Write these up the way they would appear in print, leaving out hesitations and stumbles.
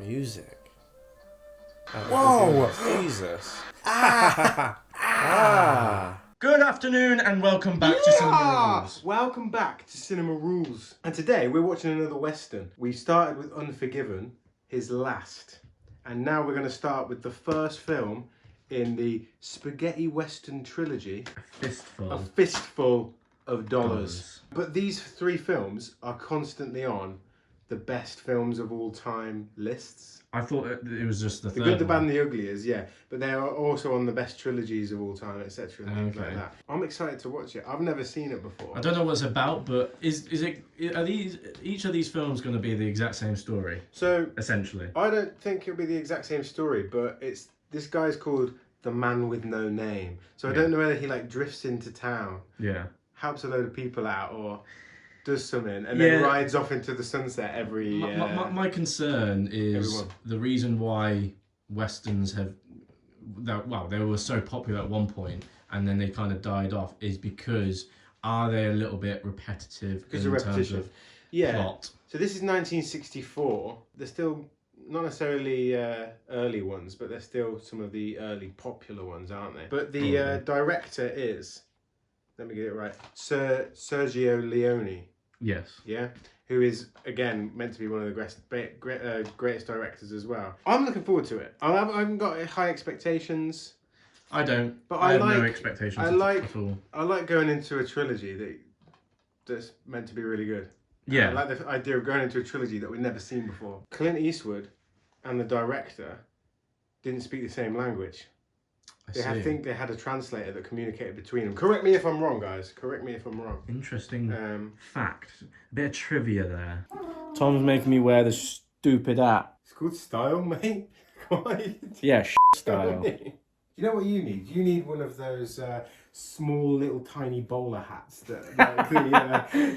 Music. Whoa! Jesus. Good afternoon and welcome back to Cinema Rules. Welcome back to Cinema Rules. And today we're watching another Western. We started with Unforgiven, his last. And now we're going to start with the first film in the Spaghetti Western Trilogy. A Fistful of Dollars. But these three films are constantly on the best films of all time lists. I thought it was just the third Good, the Bad one. and the Ugly is, yeah. But they are also on the best trilogies of all time, etc. and things like that. I'm excited to watch it. I've never seen it before. I don't know what it's about, but are each of these films going to be the exact same story? So essentially, I don't think it'll be the exact same story, but it's this guy's called the Man with No Name. So I don't know whether he like drifts into town, helps a load of people out, or does something and then rides off into the sunset every. My concern is the reason why westerns they were so popular at one point and then they kind of died off is because are they a little bit repetitive in terms of plot? So this is 1964. They're still not necessarily early ones, but they're still some of the early popular ones, aren't they? But the director is, let me get it right, Sergio Leone. Yes. Yeah, who is again meant to be one of the greatest directors as well. I'm looking forward to it. I haven't got high expectations. I don't. But I have no expectations at all. I like going into a trilogy that's meant to be really good. Yeah. I like the idea of going into a trilogy that we've never seen before. Clint Eastwood and the director didn't speak the same language. I think they had a translator that communicated between them. Correct me if I'm wrong, guys. Correct me if I'm wrong. Interesting fact. A bit of trivia there. Tom's making me wear the stupid hat. It's called style, mate. Yeah, style. You know what you need? You need one of those small little tiny bowler hats that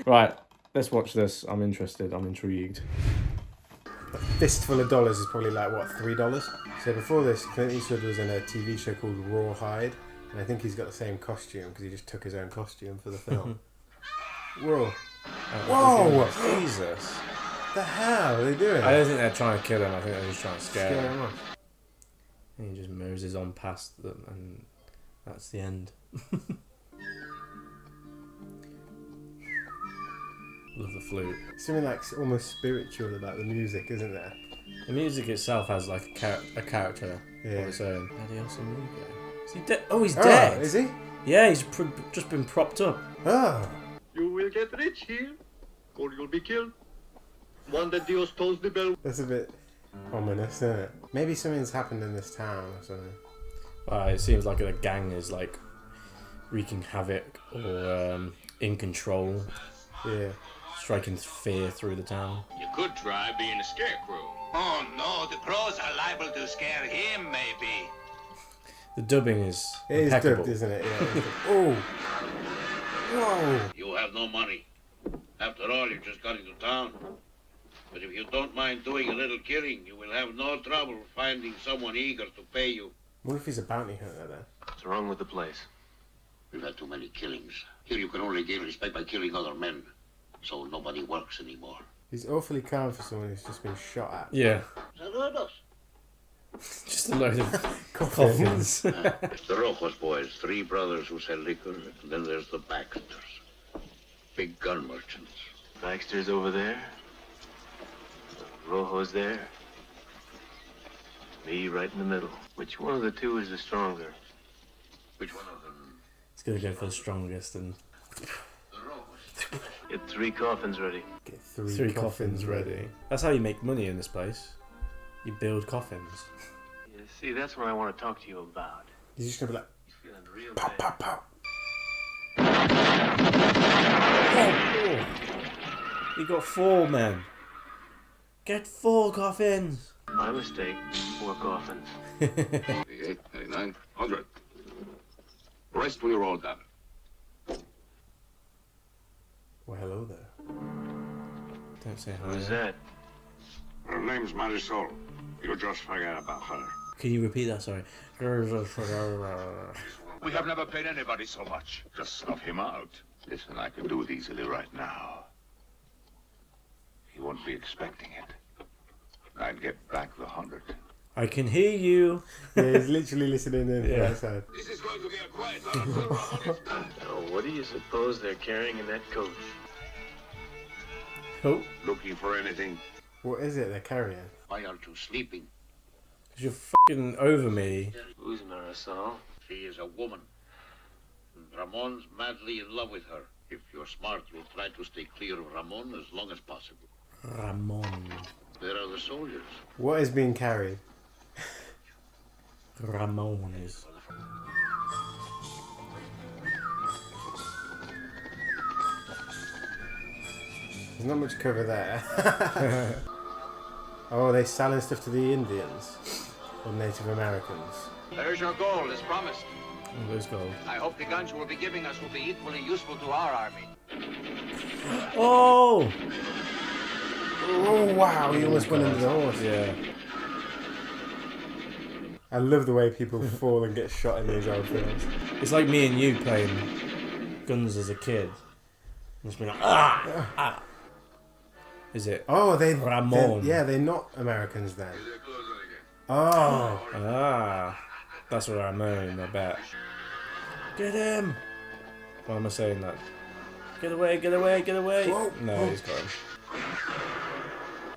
Right, let's watch this. I'm interested. I'm intrigued. A Fistful of Dollars is probably like, what, $3? So before this, Clint Eastwood was in a TV show called Rawhide, and I think he's got the same costume because he just took his own costume for the film. Whoa. Whoa! Jesus. What the hell are they doing? I don't think they're trying to kill him. I think they're just trying to scare him off. And he just moses on past them, and that's the end. Love the flute. Something like almost spiritual about the music, isn't there? The music itself has like a character of its own. Adios amigo. Is he dead? Oh, he's dead. Is he? Yeah, he's just been propped up. Oh. You will get rich here, or you'll be killed. One that Dios tolls the bell. That's a bit ominous, isn't it? Maybe something's happened in this town or something. Well, it seems like the gang is like wreaking havoc or in control. Yeah. Striking fear through the town. You could try being a scarecrow. Oh no, the crows are liable to scare him, maybe. The dubbing is impeccable. It is dubbed, isn't it? Yeah. Oh! Whoa! You have no money. After all, you just got into town. But if you don't mind doing a little killing, you will have no trouble finding someone eager to pay you. What if he's a bounty hunter then? What's wrong with the place? We've had too many killings. Here you can only gain respect by killing other men. So nobody works anymore. He's awfully calm for someone who's just been shot at. Yeah. Just a load of coffins. The Rojos boys, 3 brothers who sell liquor, and then there's the Baxters. Big gun merchants. Baxter's over there. Rojo's there. Me right in the middle. Which one of the two is the stronger? Which one of them? It's gonna go for the strongest and... Get 3 coffins ready. Get 3 coffins ready. That's how you make money in this place. You build coffins. Yeah, see, that's what I want to talk to you about. He's just gonna be like, He's feeling real pop, bad. pop, pop. Oh. You got 4 men. Get 4 coffins. My mistake. 4 coffins. 88, 89, 100. Rest when you're all done. Well, hello there. Don't say hi. Who's that? Her name's Marisol. You just forget about her. Can you repeat that? Sorry. We have never paid anybody so much. Just snuff him out. Listen, I can do it easily right now. He won't be expecting it. I'd get back the 100. I can hear you. Yeah, he's literally listening in the other side. This is going to be a quiet night. So what do you suppose they're carrying in that coach? Oh, Looking for anything? What is it they're carrying? Why aren't you sleeping? 'cause you're fucking over me. Who's Marisol? She is a woman. And Ramon's madly in love with her. If you're smart, you'll try to stay clear of Ramon as long as possible. Ramon. There are the soldiers. What is being carried? Ramon is. There's not much cover there. Oh, are they selling stuff to the Indians? Or Native Americans? There's your gold, as promised. Oh, there's gold. I hope the guns you will be giving us will be equally useful to our army. Oh! Oh, wow, he almost went under the horse. Yeah. I love the way people fall and get shot in these old films. It's like me and you playing guns as a kid. Just being like, ah! Ah! Is it? Oh, Ramon. They're not Americans then. Oh. Ah. That's what Ramon, I bet. Get him! Why am I saying that? Get away, get away, get away! Whoa. No, he's got him.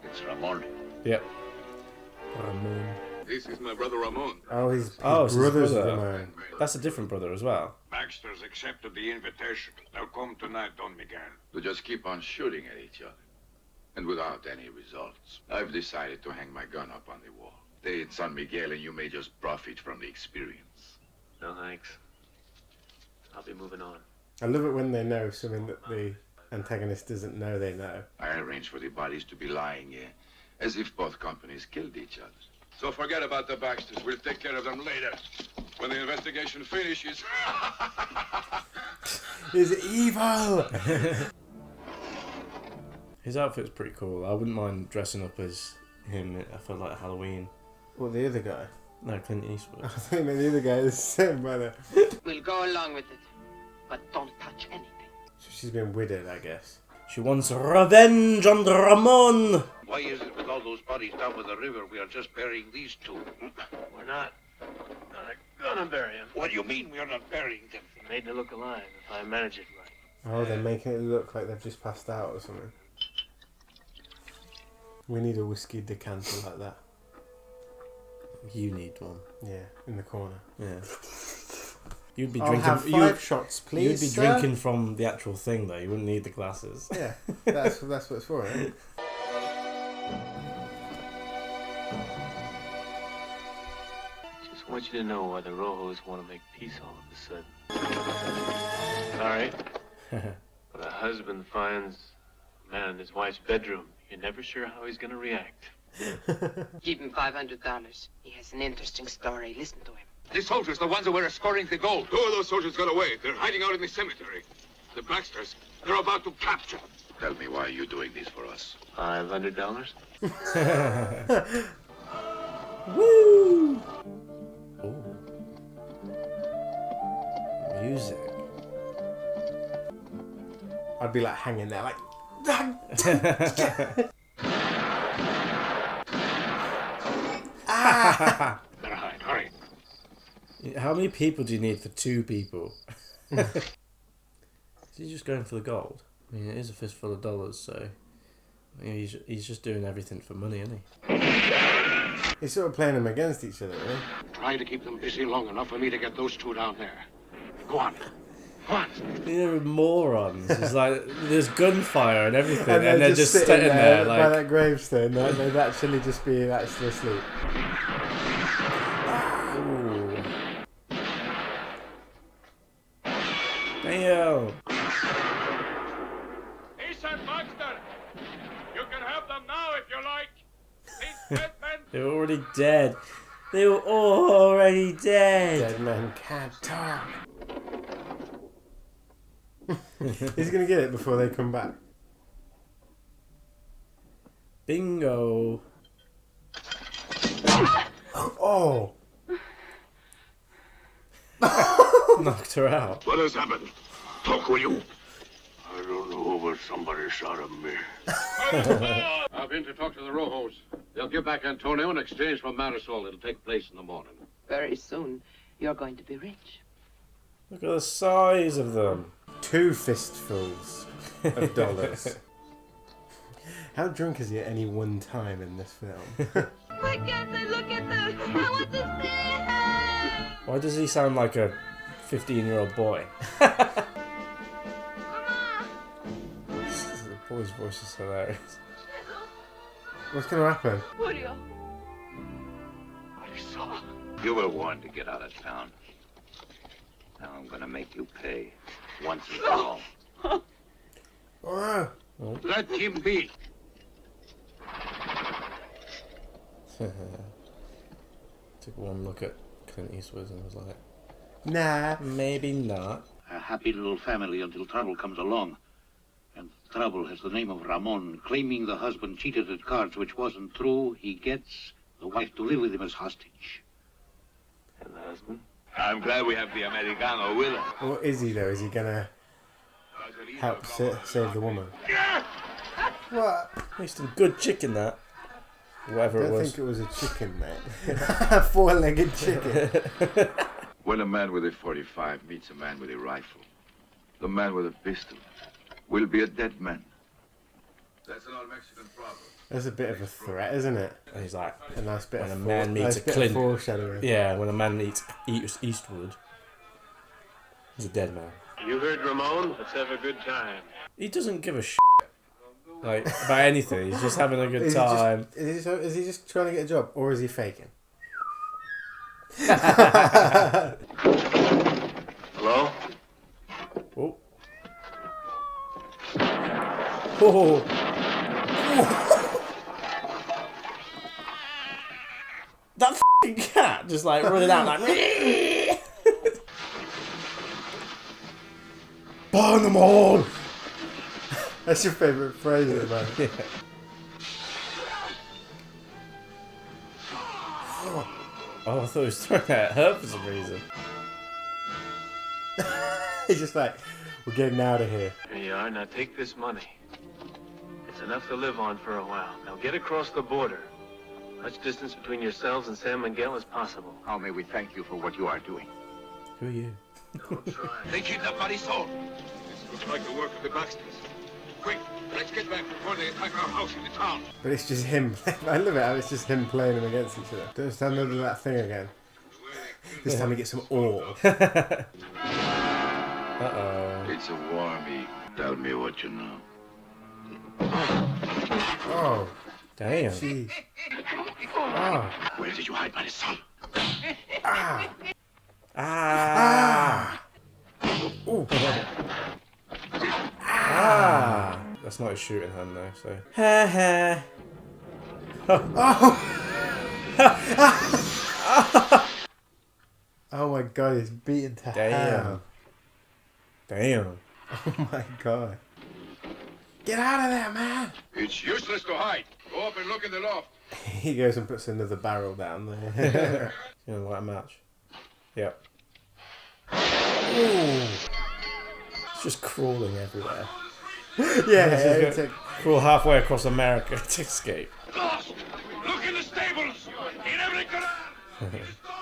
It's Ramon. Yep. Ramon. This is my brother Ramon. Oh, his It's his brother's brother. Ramon. That's a different brother as well. Baxter's accepted the invitation. They'll come tonight, Don Miguel. To just keep on shooting at each other. And without any results. I've decided to hang my gun up on the wall. Stay in San Miguel and you may just profit from the experience. No thanks. I'll be moving on. I love it when they know something that the antagonist doesn't know they know. I arranged for the bodies to be lying here, as if both companies killed each other. So forget about the Baxters. We'll take care of them later. When the investigation finishes. He's evil! His outfit's pretty cool. I wouldn't mind dressing up as him for like Halloween. What, the other guy? No, Clint Eastwood. I think the other guy is the same brother. We'll go along with it, but don't touch anything. So she's been widowed, I guess. She wants revenge on Ramon! Why is it with all those bodies down by the river, we are just burying these two? We're not gonna bury him. What do you mean we are not burying them? Made to look alive if I manage it right. Oh, they're making it look like they've just passed out or something. We need a whiskey decanter like that. You need one. Yeah, in the corner. Yeah. You'd be I'll drinking. have 5 shots, please. You'd be sir. drinking from the actual thing, though. You wouldn't need the glasses. Yeah, that's what it's for, eh? Just want you to know why the Rojos want to make peace all of a sudden. Sorry, when a husband finds a man in his wife's bedroom, you're never sure how he's gonna react. Give him $500. He has an interesting story. Listen to him. The soldiers, the ones who were escorting the gold. 2 of those soldiers got away. They're hiding out in the cemetery. The Baxters, they're about to capture. Tell me why you're doing this for us. $500? Woo! Oh. Music. I'd be like hanging there, like. Better hide, hurry. How many people do you need for 2 people? Is he just going for the gold? I mean, it is a fistful of dollars, so you know, he's just doing everything for money, isn't he? He's sort of playing them against each other, really. Try to keep them busy long enough for me to get those 2 down there. Go on. Go on. They're morons. It's like there's gunfire and everything, And they're just sitting there by like. that gravestone. They'd actually just be actually asleep. Ooh. Damn. Listen, Baxter. You can have them now if you like. These dead men. They were already dead. They were already dead. Dead men can't talk. He's gonna get it before they come back. Bingo. Oh! Knocked her out. What has happened? Talk, will you? I don't know, but somebody shot at me. I've been to talk to the Rojos. They'll give back Antonio in exchange for Marisol. It'll take place in the morning. Very soon, you're going to be rich. Look at the size of them. 2 fistfuls of dollars. How drunk is he at any one time in this film? Why can't I look at them? I want to see her! Why does he sound like a 15-year-old boy? The boy's voice is hilarious. What's going to happen? Julio. Marisol. You were warned to get out of town. Now I'm gonna make you pay once and for all. Oh. Let him be. Took one look at Clint Eastwood and was like, Nah. maybe not. A happy little family until trouble comes along. And trouble has the name of Ramon. Claiming the husband cheated at cards, which wasn't true, he gets the wife to live with him as hostage. And the husband? I'm glad we have the Americano with us. What is he though? Is he gonna help save the woman? What? Wasting good chicken, that. Whatever I it don't was. think it was a chicken, mate. A 4-legged chicken. When a man with a 45 meets a man with a rifle, the man with a pistol will be a dead man. That's an old Mexican proverb. That's a bit of a threat, isn't it? And he's like, A nice bit when of a man meets a Clint. foreshadowing. Yeah, when a man meets Eastwood, he's a dead man. You heard Ramon? Let's have a good time. He doesn't give a shit, like, about anything. He's just having a good time. Is he just trying to get a job, or is he faking? Hello? Oh. Oh. That f***ing cat just like running out like burn them all. That's your favourite phrase at the moment. Yeah. Oh, I thought he was throwing that at her for some reason. He's just like, we're getting out of here. Here you are. Now take this money. It's enough to live on for a while. Now get across the border. Much distance between yourselves and San Miguel as possible. How may we thank you for what you are doing? Who are you? Don't try. They kidnapped Marisol. This looks like the work of the Baxters. Quick, let's get back before they attack our house in the town. But it's just him. I love it how it's just him playing them against each other. Don't stand under that thing again. This time he gets some ore. Uh-oh. It's a war meet. Tell me what you know. Oh, Damn. jeez. Oh. Where did you hide Marisol? Ah. Ah. Ooh. Ah. That's not his shooting hand though, so. Ha ha. Oh my god, he's beaten to Damn. hell. Damn. Oh my god. Get out of there, man! It's useless to hide. Go up and look in the loft. He goes and puts another barrel down there. You know, like a match. Yep. Ooh. It's just crawling everywhere. Yeah, it's like, Crawl halfway across America to escape. Lost! Look in the stables! In every corral!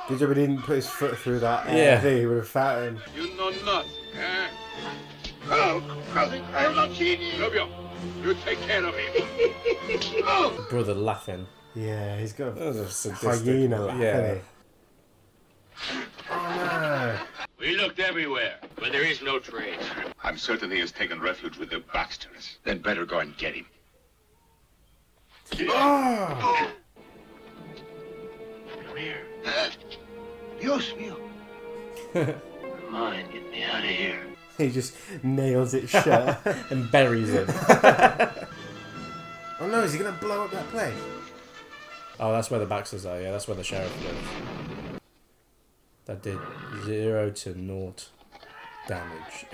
good job he didn't put his foot through that Yeah. thing, he would have found him. You know nothing, eh? Oh, I'm not cheating. Sergio, you take care of him. Oh! Brother laughing. Yeah, he's got That was a a sadistic. hyena laugh, Yeah. hasn't he? Oh no. We looked everywhere, but there is no trace. I'm certain he has taken refuge with the Baxters. Then better go and get him. Oh! Come here. Dios mío. Come on, get me out of here. He just nails it shut. And buries him. Oh no, is he gonna blow up that place? Oh, that's where the Baxters are, yeah, that's where the sheriff lives. That did 0 to 0 damage.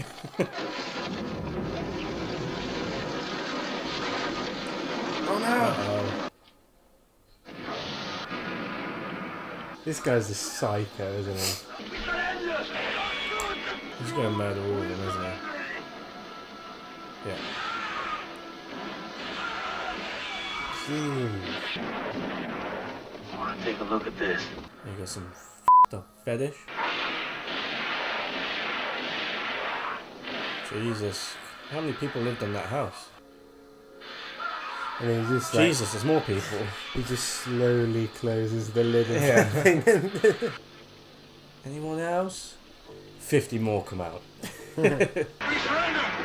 Oh no! Uh-oh. This guy's a psycho, isn't he? He's gonna murder all of them, isn't he? Yeah. Jeez. a look at this. You got some f***ed up fetish. Jesus. How many people lived in that house? And he just Jesus, there's more people. He just slowly closes the lid and yeah. Anyone else? 50 more come out. We surrender!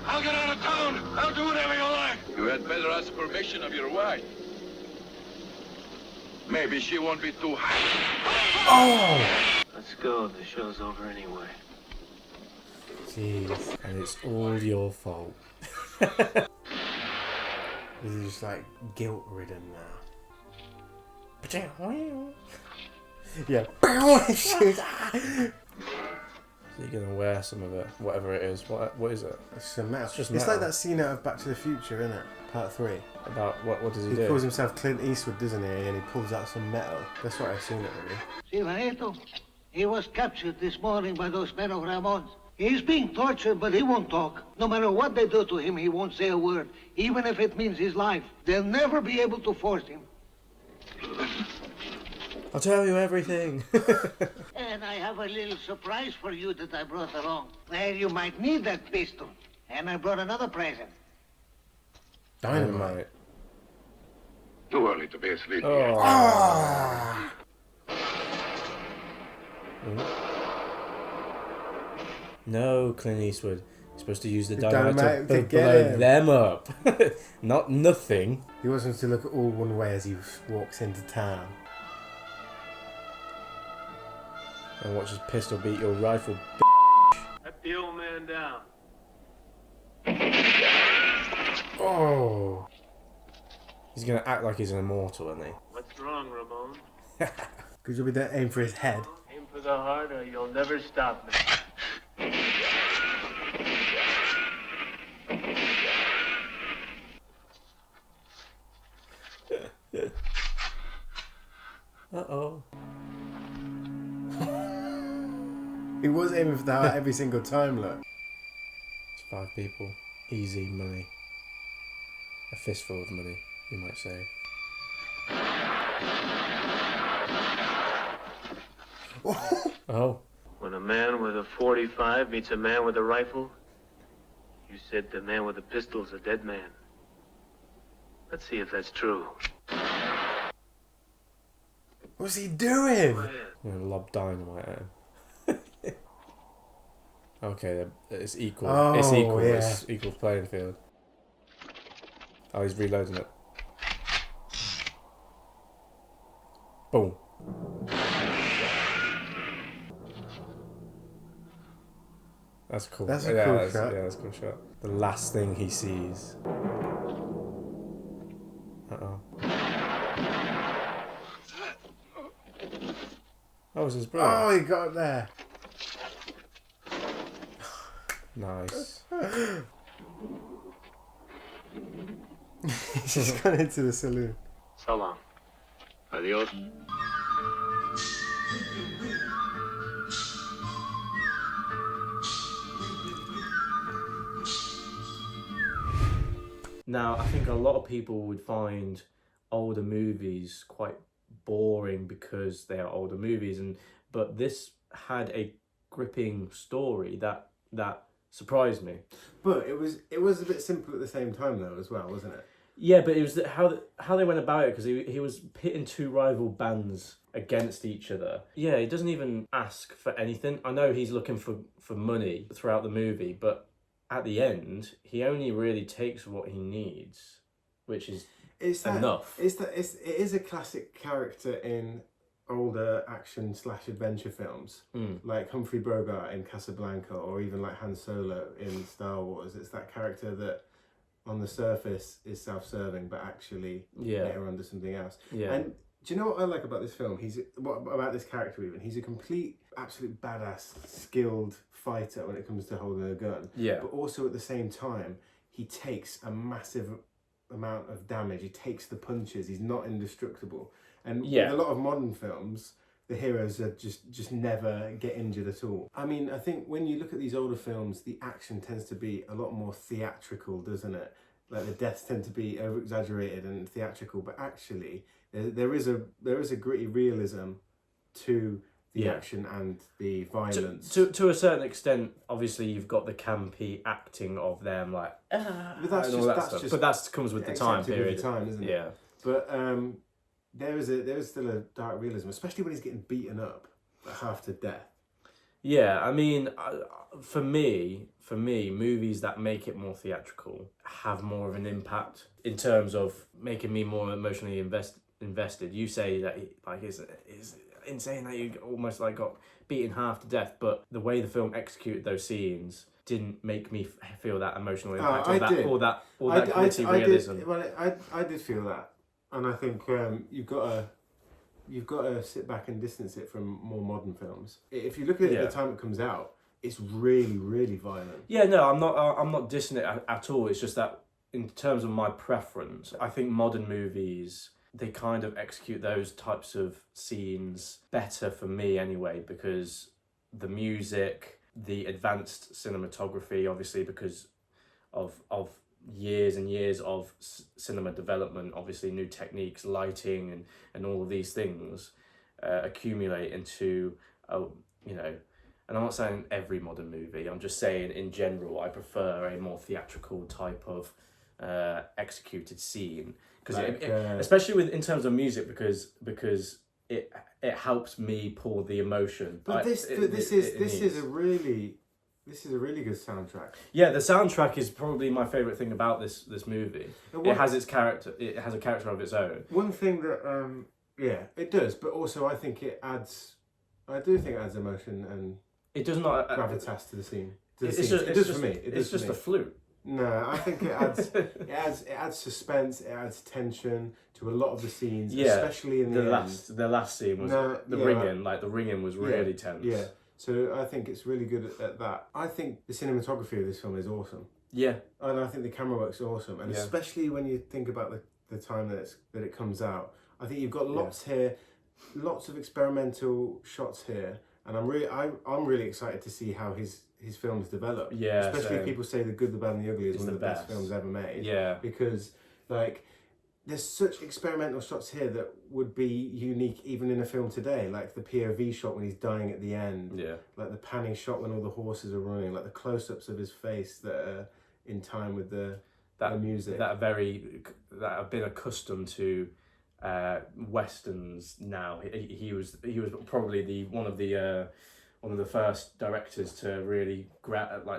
I'll get out of town! I'll do whatever you like! You had better ask permission of your wife. Maybe she won't be too high. Oh! Let's go. The show's over anyway. Jeez. And it's all your fault. This is just like guilt-ridden now. Yeah. So you're gonna wear some of it, whatever it is. What is it? It's just metal. It's just It's metal. like that scene out of Back to the Future, isn't it? Part 3. About what does he do? He calls himself Clint Eastwood, doesn't he? And he pulls out some metal. That's what I've seen it really. See, Laredo, he was captured this morning by those men of Ramon's. He's being tortured, but he won't talk. No matter what they do to him, he won't say a word, even if it means his life. They'll never be able to force him. I'll tell you everything. And I have a little surprise for you that I brought along. Well, you might need that pistol. And I brought another present. Dynamite. Too early to be asleep Oh. yet. Ah! No, Clint Eastwood. You're supposed to use the dynamite to to blow them up. Not nothing. He wants him to look all one way as he walks into town. And watch his pistol beat your rifle. Let the old man down. Oh! He's gonna act like he's an immortal, isn't he? What's wrong, Ramon? Could you be that aim for his head? Aim for the heart or you'll never stop me. Uh-oh. He was aiming for the heart every single time, look. It's 5 people. Easy money. A fistful of money, you might say. Oh. When a man with a 45 meets a man with a rifle, you said the man with the pistol's a dead man. Let's see if that's true. What's he doing? I'm gonna lob dynamite at him. Okay, it's equal. Oh, it's equal. yeah. It's equal playing field. Oh, he's reloading it. Boom. That's cool. That's a cool shot. Yeah, that's a cool shot. The last thing he sees. Uh-oh. Oh, it was his brother. Oh, he got there. Nice. He's just gone into the saloon. So long. Adios. Now, I think a lot of people would find older movies quite boring because they are older movies, but this had a gripping story that surprised me. But it was a bit simple at the same time though as well, wasn't it? Yeah, but it was how they went about it, because he was pitting 2 rival bands against each other. Yeah, he doesn't even ask for anything. I know he's looking for money throughout the movie, but at the end, he only really takes what he needs, which is enough. It is a classic character in older action / adventure films, like Humphrey Bogart in Casablanca, or even like Han Solo in Star Wars. It's that character that on the surface is self-serving, but actually later on does something else. Yeah. And do you know what I like about this film? What about this character even? He's a complete, absolute badass, skilled fighter when it comes to holding a gun. Yeah. But also at the same time, he takes a massive amount of damage. He takes the punches. He's not indestructible. And with a lot of modern films, the heroes are just never get injured at all. I mean, I think when you look at these older films, the action tends to be a lot more theatrical, doesn't it? Like the deaths tend to be over-exaggerated and theatrical, but actually There is a gritty realism to the action and the violence. To a certain extent, obviously you've got the campy acting of them, like but that's just but that comes with the time period, with the time, isn't it? Yeah. But there is still a dark realism, especially when he's getting beaten up half to death. Yeah, I mean, for me, movies that make it more theatrical have more of an impact in terms of making me more emotionally invested. You say that it's insane that you almost like got beaten half to death, but the way the film executed those scenes didn't make me feel that emotional impact or that gritty realism. I did feel that, and I think you've got to sit back and distance it from more modern films. If you look at it at the time it comes out, it's really, really violent. Yeah, no, I'm not dissing it at all. It's just that in terms of my preference, I think modern movies, they kind of execute those types of scenes better for me anyway, because the music, the advanced cinematography, obviously because of years and years of cinema development, obviously new techniques, lighting and all of these things accumulate into, and I'm not saying every modern movie, I'm just saying in general, I prefer a more theatrical type of executed scene, because especially in terms of music, because it helps me pull the emotion. But this is a really good soundtrack. Yeah, the soundtrack is probably my favourite thing about this movie. It has its character. It has a character of its own. One thing that it does, but also I think it adds. I do think it adds emotion and it does not gravitas to the scene. It's just for me. It's just a flute. No, I think it adds it adds suspense, it adds tension to a lot of the scenes, especially in the end. The last scene was the ringing was really tense. Yeah. So I think it's really good at that. I think the cinematography of this film is awesome. Yeah. And I think the camera work's awesome. And especially when you think about the time that it comes out. I think you've got lots here, lots of experimental shots here. And I'm really excited to see how his films develop. Yeah. Especially if people say The Good, the Bad and the Ugly is one of the best films ever made. Yeah. Because there's such experimental shots here that would be unique even in a film today, like the POV shot when he's dying at the end, like the panning shot when all the horses are running, like the close-ups of his face that are in time with the music. That have been accustomed to westerns now. He was probably one of the first directors to really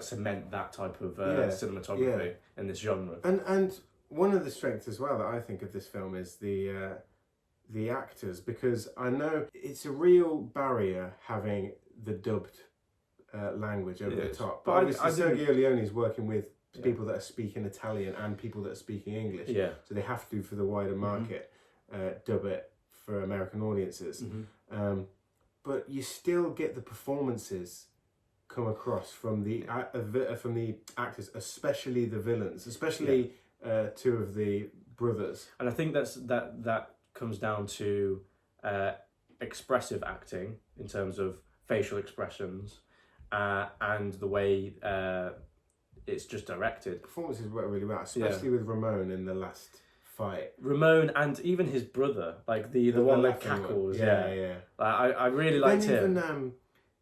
cement that type of cinematography in this genre. And one of the strengths as well that I think of this film is the actors, because I know it's a real barrier having the dubbed language over the top. But obviously Sergio Leone is working with people that are speaking Italian and people that are speaking English. Yeah. So they have to, for the wider market, dub it for American audiences. Mm-hmm. But you still get the performances come across from the actors, especially the villains, especially two of the brothers. And I think that comes down to expressive acting in terms of facial expressions and the way it's just directed. Performances work really well, especially with Ramon in the last fight. Ramon and even his brother, like the one that cackles. Yeah. Like, I really liked him. Even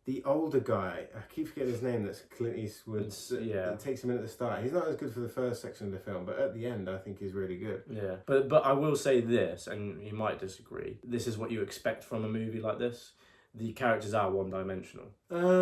the older guy, I keep forgetting his name, that's Clint Eastwood. It takes him in at the start. He's not as good for the first section of the film, but at the end I think he's really good. Yeah. But I will say this, and you might disagree, this is what you expect from a movie like this. The characters are one-dimensional,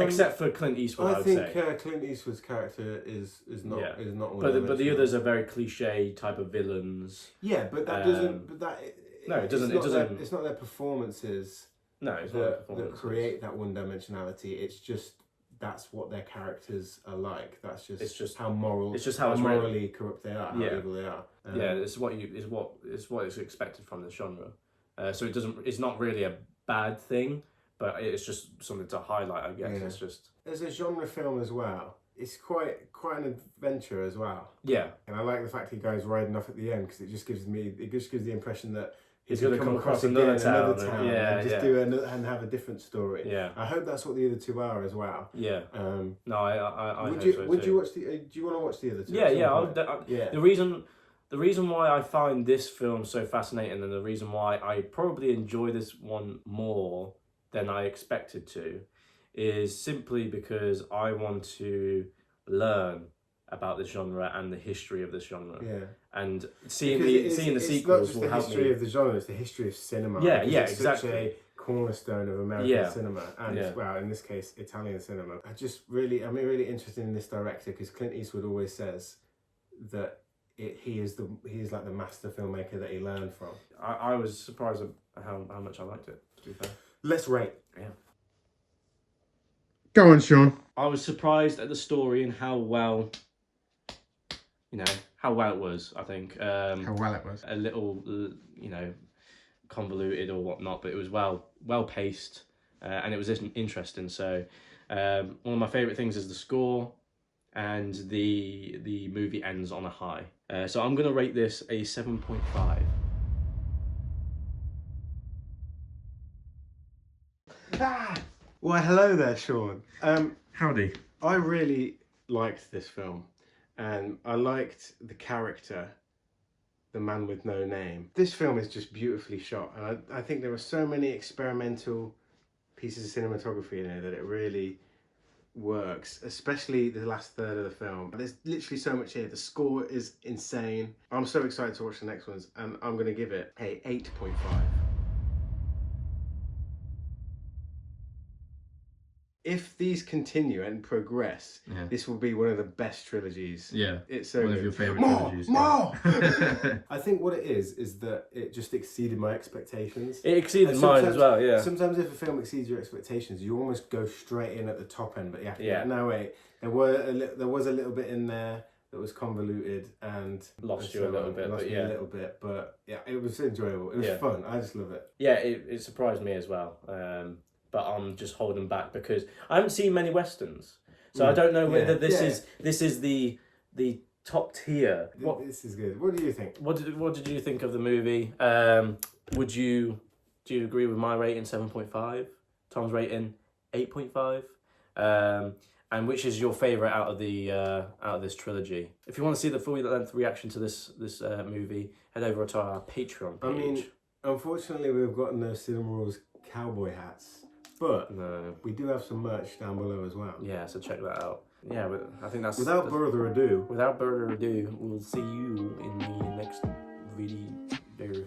except for Clint Eastwood. I think Clint Eastwood's character is not one-dimensional. But the others are very cliche type of villains. Yeah, but that doesn't. But that no, it doesn't. It's not their performances. No, it's not their performances that create that one-dimensionality. It's just that's what their characters are like. It's just how moral. It's just how morally corrupt they are. How evil they are. It's what is expected from this genre. So it's not really a bad thing. But it's just something to highlight, I guess. Yeah. It's just as a genre film as well. It's quite an adventure as well. Yeah, and I like the fact he goes riding off at the end because it just gives the impression that he's going to come across another town and have a different story. Yeah, I hope that's what the other two are as well. Yeah. No, I would you watch the? Do you want to watch the other two? Yeah. The the reason why I find this film so fascinating, and the reason why I probably enjoy this one more than I expected to, is simply because I want to learn about this genre and the history of this genre. Yeah. And seeing the sequels will help me. It's not just the history of the genre; it's the history of cinema. Yeah, it's exactly. Such a cornerstone of American cinema, and well, in this case, Italian cinema. I'm really interested in this director because Clint Eastwood always says that he is like the master filmmaker that he learned from. I was surprised at how much I liked it, to be fair. Let's rate. Yeah. Go on, Sean. I was surprised at the story and how well it was, I think. How well it was. A little, convoluted or whatnot, but it was well paced, and it was interesting. So one of my favourite things is the score, and the movie ends on a high. So I'm going to rate this a 7.5. Well, hello there, Sean. Howdy. I really liked this film, and I liked the character, the man with no name. This film is just beautifully shot, and I think there are so many experimental pieces of cinematography in here that it really works, especially the last third of the film. There's literally so much here. The score is insane. I'm so excited to watch the next ones, and I'm going to give it a 8.5. If these continue and progress, this will be one of the best trilogies. Yeah, it's so one good. of your favourite trilogies. More! I think what it is that it just exceeded my expectations. It exceeded mine as well, yeah. Sometimes if a film exceeds your expectations, you almost go straight in at the top end. But no, wait. There was a little bit in there that was convoluted and lost you a little bit. But yeah, it was enjoyable. It was fun. I just love it. Yeah, it surprised me as well. But I'm just holding back because I haven't seen many westerns, so I don't know whether this is the top tier. This is good. What do you think? What did you think of the movie? Do you agree with my rating 7.5? Tom's rating 8.5. And which is your favourite out of this trilogy? If you want to see the full length reaction to this movie, head over to our Patreon page. I mean, unfortunately, we've got no Cinema Rules cowboy hats. But we do have some merch down below as well. Yeah, so check that out. Yeah, but I think that's... Without further ado, we'll see you in the next video.